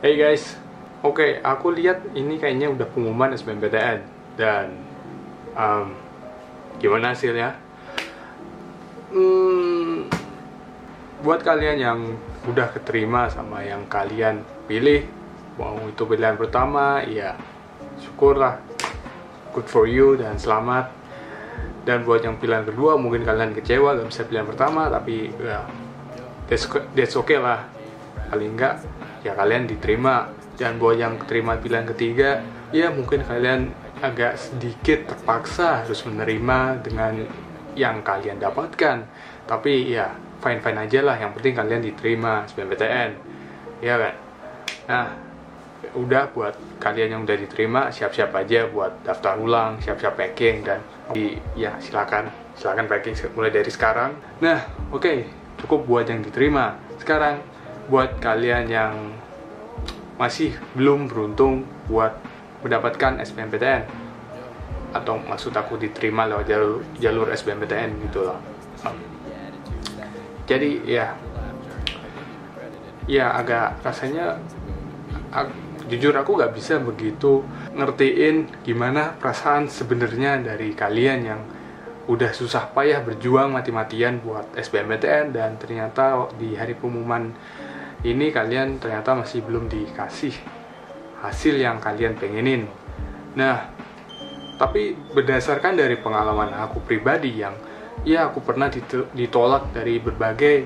Hey guys, oke, aku lihat ini kayaknya udah pengumuman SBMPTN dan gimana hasilnya? Buat kalian yang udah keterima sama yang kalian pilih, mau itu pilihan pertama, ya syukurlah, good for you dan selamat. Dan buat yang pilihan kedua, mungkin kalian kecewa gak bisa pilihan pertama, tapi ya that's okay lah, paling enggak ya kalian diterima. Dan buat yang terima pilihan ketiga, ya mungkin kalian agak sedikit terpaksa harus menerima dengan yang kalian dapatkan, tapi ya fine aja lah, yang penting kalian diterima SBMPTN, ya kan. Nah, udah, buat kalian yang udah diterima, siap-siap aja buat daftar ulang, siap-siap packing, dan ya silakan packing mulai dari sekarang. Nah, oke, cukup buat yang diterima. Sekarang buat kalian yang masih belum beruntung buat mendapatkan SBMPTN, atau maksud aku diterima lewat jalur SBMPTN gitu loh. Jadi ya agak rasanya jujur aku gak bisa begitu ngertiin gimana perasaan sebenarnya dari kalian yang udah susah payah berjuang mati-matian buat SBMPTN, dan ternyata di hari pengumuman ini kalian ternyata masih belum dikasih hasil yang kalian pengenin. Nah, tapi berdasarkan dari pengalaman aku pribadi yang ya aku pernah ditolak dari berbagai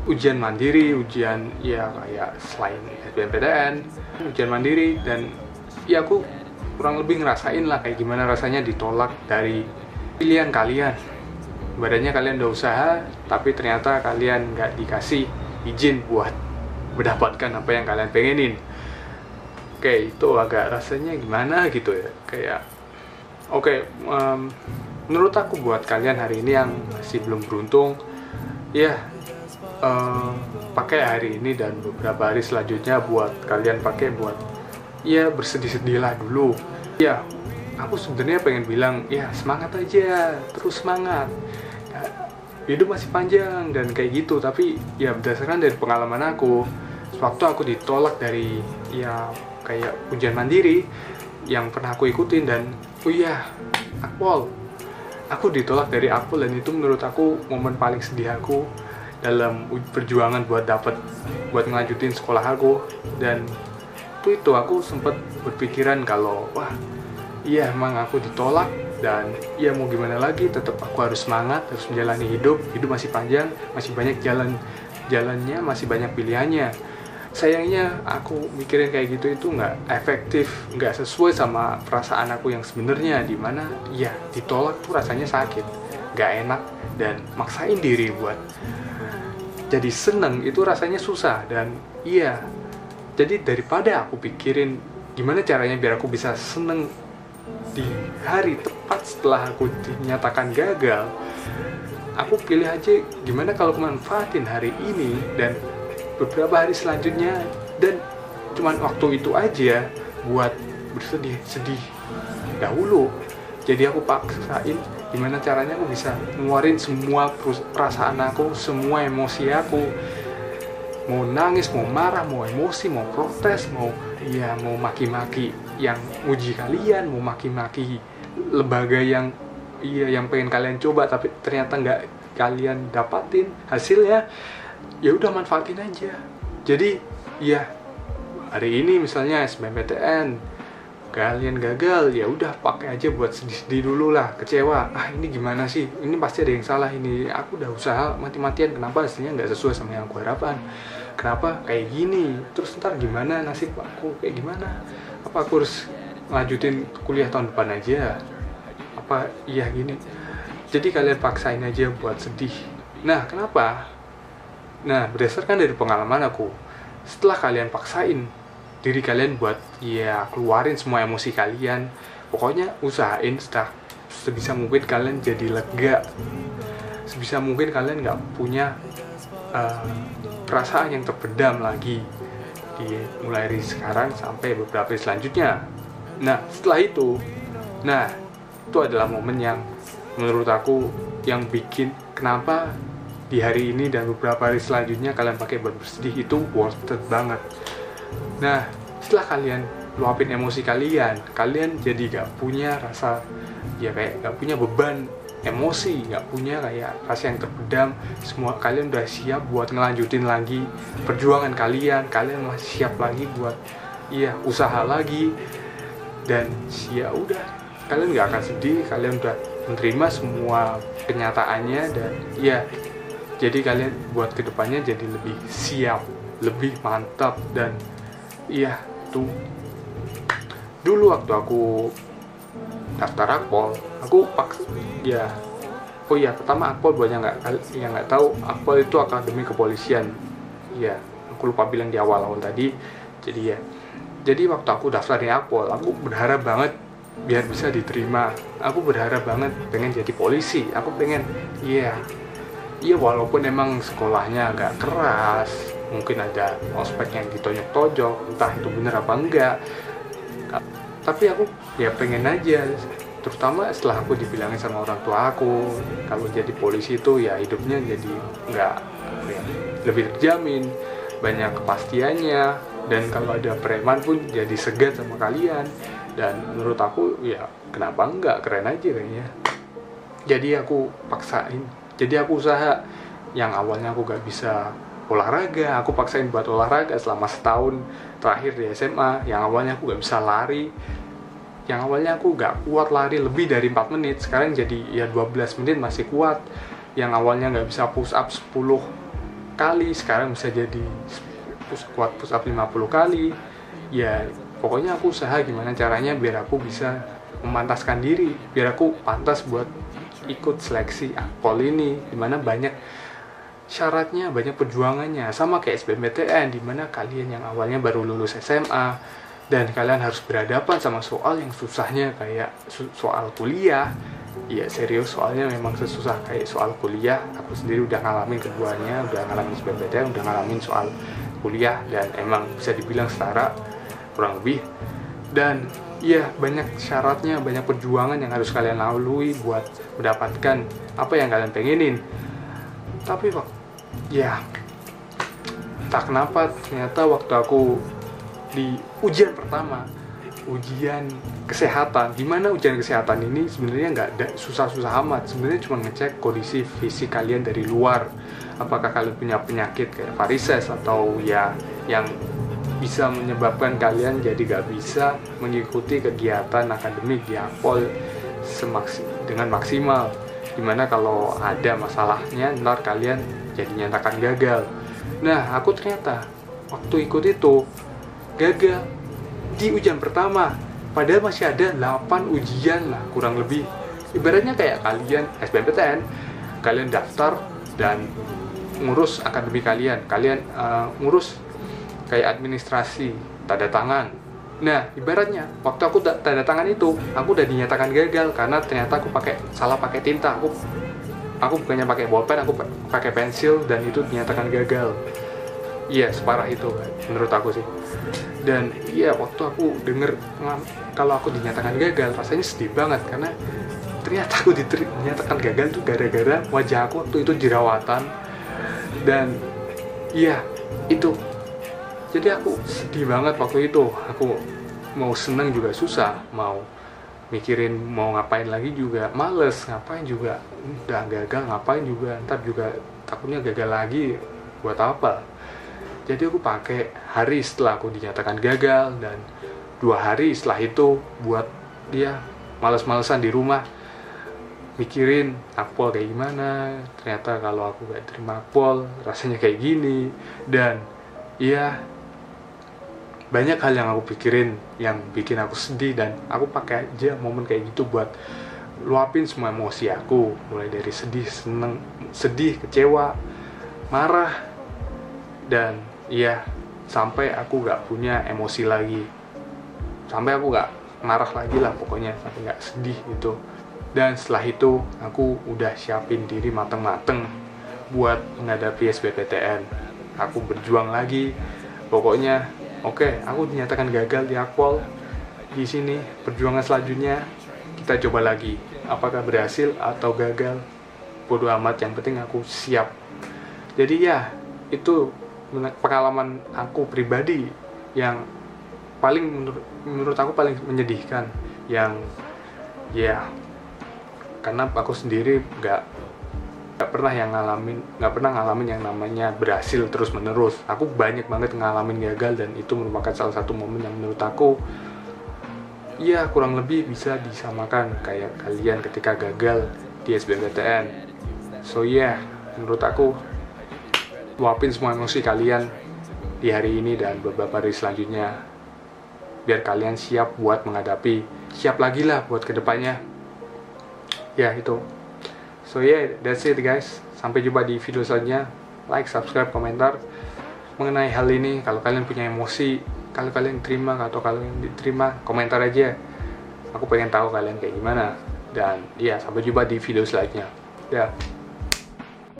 ujian mandiri, ujian ya kayak selain SBMPTN, ujian mandiri, dan ya aku kurang lebih ngerasain lah kayak gimana rasanya ditolak dari pilihan kalian. Badannya kalian udah usaha, tapi ternyata kalian nggak dikasih izin buat mendapatkan apa yang kalian pengenin. Oke, itu agak rasanya gimana gitu ya, kayak menurut aku buat kalian hari ini yang masih belum beruntung, ya pakai hari ini dan beberapa hari selanjutnya buat kalian pakai buat ya bersedih-sedihlah dulu. Ya, aku sebenarnya pengen bilang ya semangat aja, terus semangat, ya, hidup masih panjang dan kayak gitu. Tapi ya berdasarkan dari pengalaman aku, waktu aku ditolak dari ya kayak ujian mandiri yang pernah aku ikutin, dan Akpol, aku ditolak dari Akpol, dan itu menurut aku momen paling sedih aku dalam perjuangan buat ngelanjutin sekolah aku. Dan itu aku sempat berpikiran kalau iya emang aku ditolak, dan ya mau gimana lagi, tetap aku harus semangat, harus menjalani hidup masih panjang, masih banyak jalannya, masih banyak pilihannya. Sayangnya aku mikirin kayak gitu itu nggak efektif, nggak sesuai sama perasaan aku yang sebenarnya, dimana ya ditolak tuh rasanya sakit, nggak enak, dan maksain diri buat jadi seneng itu rasanya susah. Dan jadi daripada aku pikirin gimana caranya biar aku bisa seneng di hari tepat setelah aku dinyatakan gagal, aku pilih aja gimana kalau aku manfaatin hari ini dan beberapa hari selanjutnya, dan cuman waktu itu aja buat bersedih dahulu. Jadi aku paksain gimana caranya aku bisa ngeluarin semua perasaan aku, semua emosi aku, mau nangis, mau marah, mau emosi, mau protes, mau maki-maki yang uji kalian, mau maki-maki lembaga yang pengen kalian coba tapi ternyata nggak kalian dapatin hasilnya. Ya udah, manfaatin aja. Jadi hari ini misalnya SBMPTN kalian gagal, ya udah pakai aja buat sedih-sedih dulu lah, kecewa, ini gimana sih, ini pasti ada yang salah, ini aku udah usaha mati-matian, kenapa hasilnya nggak sesuai sama yang aku harapkan, kenapa kayak gini, terus ntar gimana nasib aku, kayak gimana, apa aku harus lanjutin kuliah tahun depan aja, apa gini. Jadi kalian paksain aja buat sedih. Nah, kenapa? Nah, berdasarkan dari pengalaman aku, setelah kalian paksain diri kalian buat keluarin semua emosi kalian, pokoknya usahain sebisa mungkin kalian jadi lega, sebisa mungkin kalian nggak punya perasaan yang terpendam lagi mulai dari sekarang sampai beberapa hari selanjutnya. Nah, setelah itu adalah momen yang menurut aku yang bikin kenapa di hari ini dan beberapa hari selanjutnya kalian pakai buat bersedih itu worth it banget. Nah, setelah kalian luapin emosi kalian jadi gak punya rasa, ya kayak gak punya beban emosi, gak punya kayak rasa yang terpendam. Semua kalian udah siap buat ngelanjutin lagi perjuangan kalian masih siap lagi buat usaha lagi. Dan ya udah, kalian gak akan sedih, kalian udah menerima semua kenyataannya. Dan jadi kalian buat kedepannya jadi lebih siap, lebih mantap. Dan tuh dulu waktu aku daftar Akpol, aku pertama Akpol banyak nggak tahu, Akpol itu akademi kepolisian. Aku lupa bilang di awal-awal tadi. Jadi waktu aku daftar di Akpol, aku berharap banget biar bisa diterima. Aku berharap banget pengen jadi polisi. Aku pengen walaupun emang sekolahnya agak keras, mungkin ada ospek yang ditonjok-tonjok, entah itu bener apa enggak, tapi aku pengen aja. Terutama setelah aku dibilangin sama orang tua aku kalau jadi polisi itu hidupnya jadi nggak lebih terjamin, banyak kepastiannya, dan kalau ada preman pun jadi segan sama kalian. Dan menurut aku kenapa enggak, keren aja kayaknya. Jadi aku paksain, jadi aku usaha. Yang awalnya aku gak bisa olahraga, aku paksain buat olahraga selama setahun terakhir di SMA. Yang awalnya aku gak bisa lari, yang awalnya aku gak kuat lari lebih dari 4 menit, sekarang jadi 12 menit masih kuat. Yang awalnya gak bisa push up 10 kali, sekarang bisa jadi kuat push up 50 kali. Pokoknya aku usaha gimana caranya biar aku bisa memantaskan diri, biar aku pantas buat ikut seleksi Akpol ini, dimana banyak syaratnya, banyak perjuangannya, sama kayak SBMPTN, dimana kalian yang awalnya baru lulus SMA dan kalian harus berhadapan sama soal yang susahnya kayak soal kuliah. Serius, soalnya memang sesusah kayak soal kuliah. Aku sendiri udah ngalamin keduanya, udah ngalamin SBMPTN, udah ngalamin soal kuliah, dan emang bisa dibilang setara kurang lebih. Dan banyak syaratnya, banyak perjuangan yang harus kalian lalui buat mendapatkan apa yang kalian pengenin. Tapi tak kenapa ternyata waktu aku di ujian pertama, ujian kesehatan, dimana ujian kesehatan ini sebenarnya nggak ada susah-susah amat. Sebenarnya cuma ngecek kondisi fisik kalian dari luar, apakah kalian punya penyakit kayak varises atau yang bisa menyebabkan kalian jadi gak bisa mengikuti kegiatan akademik di Akpol dengan maksimal. Dimana kalau ada masalahnya ntar kalian jadi nyatakan gagal. Nah, aku ternyata waktu ikut itu gagal di ujian pertama, padahal masih ada 8 ujian lah kurang lebih. Ibaratnya kayak kalian SBMPTN, kalian daftar dan ngurus akademi kalian ngurus kayak administrasi, tanda tangan. Nah, ibaratnya waktu aku tanda tangan itu, aku udah dinyatakan gagal karena ternyata aku salah pakai tinta. Aku bukannya pakai bolpen, aku pakai pensil, dan itu dinyatakan gagal. Separah itu menurut aku sih. Dan waktu aku denger kalau aku dinyatakan gagal, rasanya sedih banget karena ternyata aku dinyatakan gagal tuh gara-gara wajah aku waktu itu jerawatan. Dan itu, jadi aku sedih banget waktu itu. Aku mau seneng juga susah, mau mikirin mau ngapain lagi juga males, ngapain juga udah gagal, ngapain juga ntar juga takutnya gagal lagi, buat apa. Jadi aku pakai hari setelah aku dinyatakan gagal dan 2 hari setelah itu buat males-malesan di rumah mikirin Akpol kayak gimana. Ternyata kalau aku gak terima Akpol rasanya kayak gini. Dan banyak hal yang aku pikirin yang bikin aku sedih, dan aku pakai aja momen kayak gitu buat luapin semua emosi aku, mulai dari sedih, seneng, sedih, kecewa, marah, dan sampai aku gak punya emosi lagi, sampai aku gak marah lagi lah pokoknya, sampai gak sedih gitu. Dan setelah itu aku udah siapin diri mateng-mateng buat menghadapi SBMPTN. Aku berjuang lagi, pokoknya oke, aku dinyatakan gagal di Akpol. Di sini perjuangan selanjutnya kita coba lagi. Apakah berhasil atau gagal? Bodo amat, yang penting aku siap Jadi ya, itu pengalaman aku pribadi yang paling menurut aku paling menyedihkan, yang ya karena aku sendiri nggak pernah ngalamin yang namanya berhasil terus menerus. Aku banyak banget ngalamin gagal, dan itu merupakan salah satu momen yang menurut aku ya kurang lebih bisa disamakan kayak kalian ketika gagal di SBMPTN. So yeah, menurut aku luapin semua emosi kalian di hari ini dan beberapa hari selanjutnya, biar kalian siap buat menghadapi, siap lagi lah buat kedepannya. Ya itu. So yeah, that's it guys. Sampai jumpa di video selanjutnya. Like, subscribe, komentar mengenai hal ini. Kalau kalian punya emosi, kalau kalian terima atau kalian diterima, komentar aja. Aku pengen tahu kalian kayak gimana. Dan ya, sampai jumpa di video selanjutnya. Ya.